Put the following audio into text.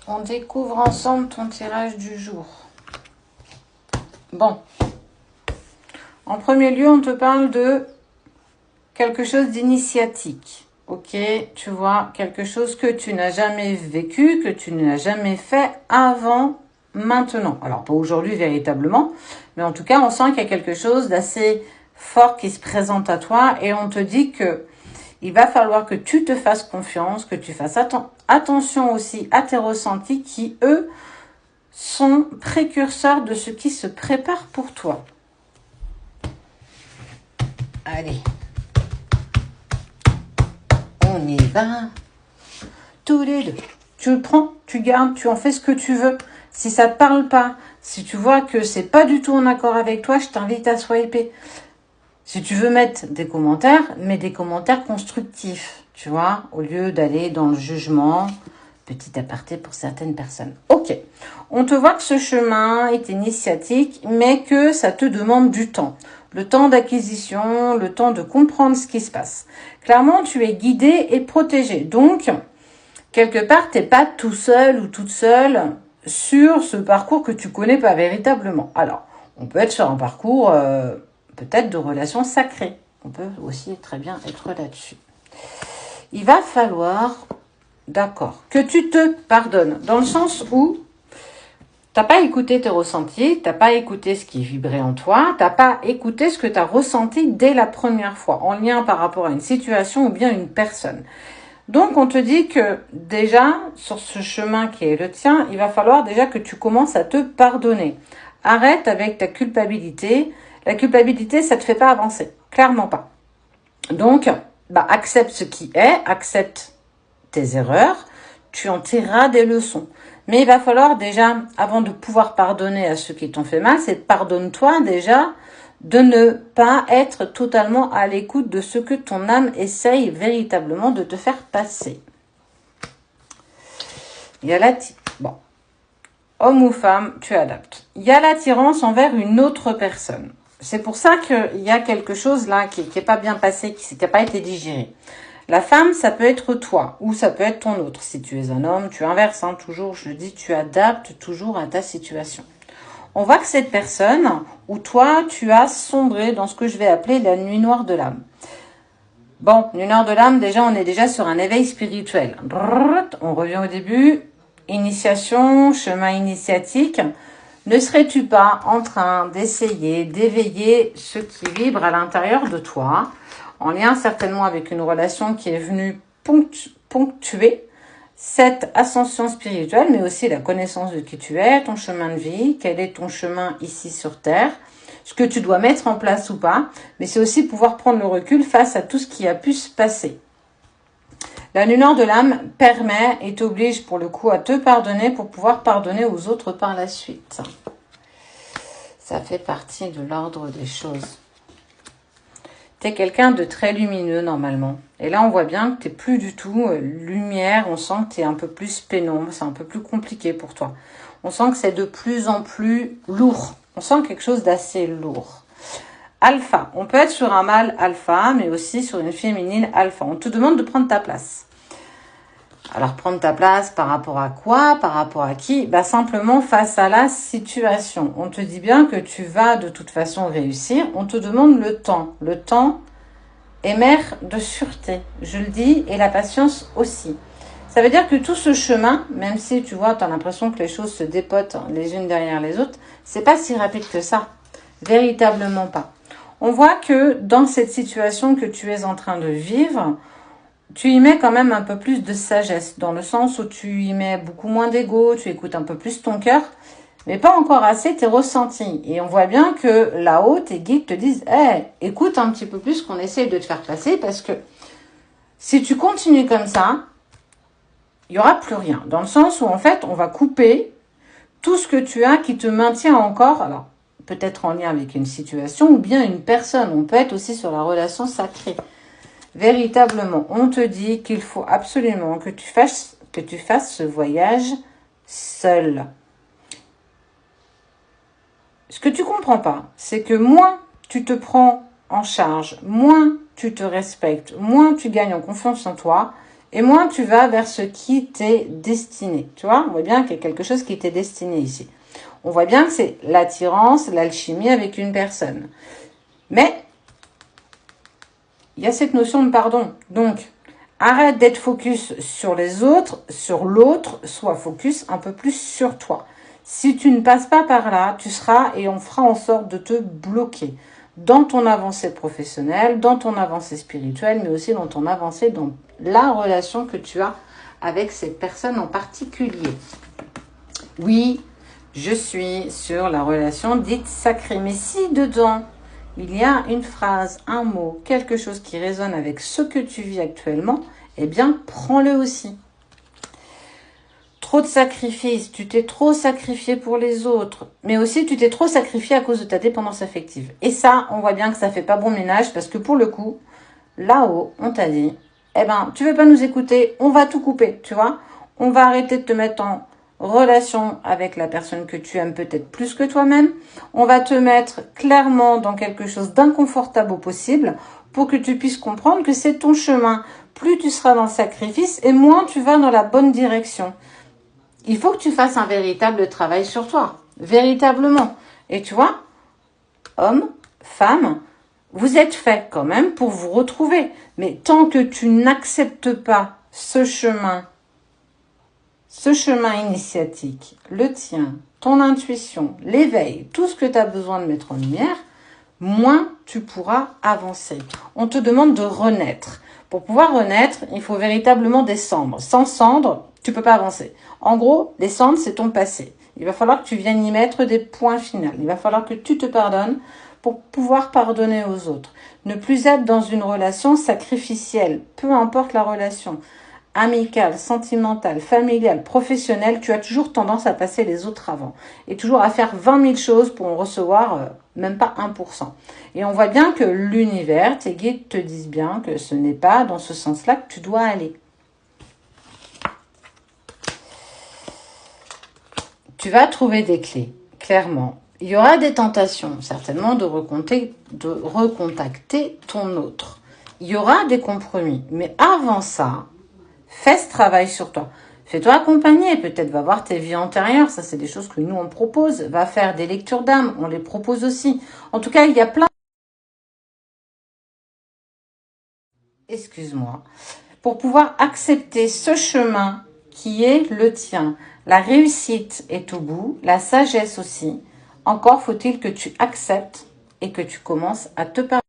On découvre ensemble ton tirage du jour. Bon. En premier lieu, on te parle de quelque chose d'initiatique. Ok, tu vois, quelque chose que tu n'as jamais vécu, que tu n'as jamais fait avant, maintenant. Alors, pas aujourd'hui véritablement, mais en tout cas, on sent qu'il y a quelque chose d'assez fort qui se présente à toi et on te dit que il va falloir que tu te fasses confiance, que tu fasses attention aussi à tes ressentis qui, eux, sont précurseurs de ce qui se prépare pour toi. Allez. On y va. Tous les deux. Tu le prends, tu gardes, tu en fais ce que tu veux. Si ça te parle pas, si tu vois que c'est pas du tout en accord avec toi, je t'invite à swiper. Si tu veux mettre des commentaires, mets des commentaires constructifs, tu vois, au lieu d'aller dans le jugement. Petit aparté pour certaines personnes. Ok, on te voit que ce chemin est initiatique, mais que ça te demande du temps. Le temps d'acquisition, le temps de comprendre ce qui se passe. Clairement, tu es guidé et protégé. Donc, quelque part, tu n'es pas tout seul ou toute seule sur ce parcours que tu connais pas véritablement. Alors, on peut être sur un parcours peut-être de relations sacrées. On peut aussi très bien être là-dessus. Il va falloir, d'accord, que tu te pardonnes, dans le sens où t'as pas écouté tes ressentis, t'as pas écouté ce qui vibrait en toi, t'as pas écouté ce que tu as ressenti dès la première fois, en lien par rapport à une situation ou bien une personne. Donc, on te dit que déjà, sur ce chemin qui est le tien, il va falloir déjà que tu commences à te pardonner. Arrête avec ta culpabilité. La culpabilité, ça te fait pas avancer. Clairement pas. Donc, accepte ce qui est, accepte tes erreurs, tu en tireras des leçons. Mais il va falloir déjà, avant de pouvoir pardonner à ceux qui t'ont fait mal, c'est pardonne-toi déjà de ne pas être totalement à l'écoute de ce que ton âme essaye véritablement de te faire passer. Il y a homme ou femme, tu adaptes. Il y a l'attirance envers une autre personne. C'est pour ça qu'il y a quelque chose là qui n'est pas bien passé, qui n'a pas été digéré. La femme, ça peut être toi ou ça peut être ton autre. Si tu es un homme, tu inverses, toujours, je le dis, tu adaptes toujours à ta situation. On voit que cette personne, ou toi, tu as sombré dans ce que je vais appeler la nuit noire de l'âme. Bon, nuit noire de l'âme, déjà, on est déjà sur un éveil spirituel. On revient au début. Initiation, chemin initiatique. Ne serais-tu pas en train d'essayer d'éveiller ce qui vibre à l'intérieur de toi, en lien certainement avec une relation qui est venue ponctuer cette ascension spirituelle, mais aussi la connaissance de qui tu es, ton chemin de vie, quel est ton chemin ici sur Terre, ce que tu dois mettre en place ou pas, mais c'est aussi pouvoir prendre le recul face à tout ce qui a pu se passer. La nuit noire de l'âme permet et t'oblige pour le coup à te pardonner pour pouvoir pardonner aux autres par la suite. Ça fait partie de l'ordre des choses. Tu es quelqu'un de très lumineux normalement. Et là, on voit bien que tu n'es plus du tout lumière. On sent que tu es un peu plus pénombre. C'est un peu plus compliqué pour toi. On sent que c'est de plus en plus lourd. On sent quelque chose d'assez lourd. Alpha. On peut être sur un mâle alpha, mais aussi sur une féminine alpha. On te demande de prendre ta place. Alors, prendre ta place par rapport à quoi? Par rapport à qui? Simplement face à la situation. On te dit bien que tu vas de toute façon réussir. On te demande le temps. Le temps est mère de sûreté, je le dis, et la patience aussi. Ça veut dire que tout ce chemin, même si tu vois, tu as l'impression que les choses se dépotent les unes derrière les autres, c'est pas si rapide que ça. Véritablement pas. On voit que dans cette situation que tu es en train de vivre, tu y mets quand même un peu plus de sagesse, dans le sens où tu y mets beaucoup moins d'ego, tu écoutes un peu plus ton cœur, mais pas encore assez tes ressentis. Et on voit bien que là-haut, tes guides te disent « écoute un petit peu plus qu'on essaye de te faire passer, parce que si tu continues comme ça, il n'y aura plus rien. » Dans le sens où, en fait, on va couper tout ce que tu as qui te maintient encore, alors peut-être en lien avec une situation ou bien une personne. On peut être aussi sur la relation sacrée. Véritablement, on te dit qu'il faut absolument que tu fasses ce voyage seul. Ce que tu comprends pas, c'est que moins tu te prends en charge, moins tu te respectes, moins tu gagnes en confiance en toi, et moins tu vas vers ce qui t'est destiné. Tu vois, on voit bien qu'il y a quelque chose qui t'est destiné ici. On voit bien que c'est l'attirance, l'alchimie avec une personne. Mais il y a cette notion de pardon. Donc, arrête d'être focus sur les autres, sur l'autre, sois focus un peu plus sur toi. Si tu ne passes pas par là, tu seras et on fera en sorte de te bloquer dans ton avancée professionnelle, dans ton avancée spirituelle, mais aussi dans ton avancée dans la relation que tu as avec cette personne en particulier. Oui, je suis sur la relation dite sacrée. Mais si dedans, il y a une phrase, un mot, quelque chose qui résonne avec ce que tu vis actuellement, eh bien, prends-le aussi. Trop de sacrifices, tu t'es trop sacrifié pour les autres, mais aussi tu t'es trop sacrifié à cause de ta dépendance affective. Et ça, on voit bien que ça fait pas bon ménage parce que pour le coup, là-haut, on t'a dit, eh ben, tu veux pas nous écouter, on va tout couper, tu vois. On va arrêter de te mettre en relation avec la personne que tu aimes peut-être plus que toi-même. On va te mettre clairement dans quelque chose d'inconfortable au possible pour que tu puisses comprendre que c'est ton chemin. Plus tu seras dans le sacrifice et moins tu vas dans la bonne direction. Il faut que tu fasses un véritable travail sur toi, véritablement. Et tu vois, homme, femme, vous êtes faits quand même pour vous retrouver. Mais tant que tu n'acceptes pas ce chemin initiatique, le tien, ton intuition, l'éveil, tout ce que tu as besoin de mettre en lumière, moins tu pourras avancer. On te demande de renaître. Pour pouvoir renaître, il faut véritablement des cendres. Sans cendres, tu peux pas avancer. En gros, les cendres, c'est ton passé. Il va falloir que tu viennes y mettre des points finaux. Il va falloir que tu te pardonnes pour pouvoir pardonner aux autres. Ne plus être dans une relation sacrificielle, peu importe la relation, amicale, sentimentale, familiale, professionnelle, tu as toujours tendance à passer les autres avant. Et toujours à faire 20 000 choses pour en recevoir même pas 1%. Et on voit bien que l'univers, tes guides te disent bien que ce n'est pas dans ce sens-là que tu dois aller. Tu vas trouver des clés, clairement. Il y aura des tentations, certainement, de recontacter ton autre. Il y aura des compromis. Mais avant ça, fais ce travail sur toi. Fais-toi accompagner, peut-être va voir tes vies antérieures, ça c'est des choses que nous on propose. Va faire des lectures d'âme, on les propose aussi. En tout cas, il y a plein... Excuse-moi. Pour pouvoir accepter ce chemin qui est le tien. La réussite est au bout, la sagesse aussi. Encore faut-il que tu acceptes et que tu commences à te parler.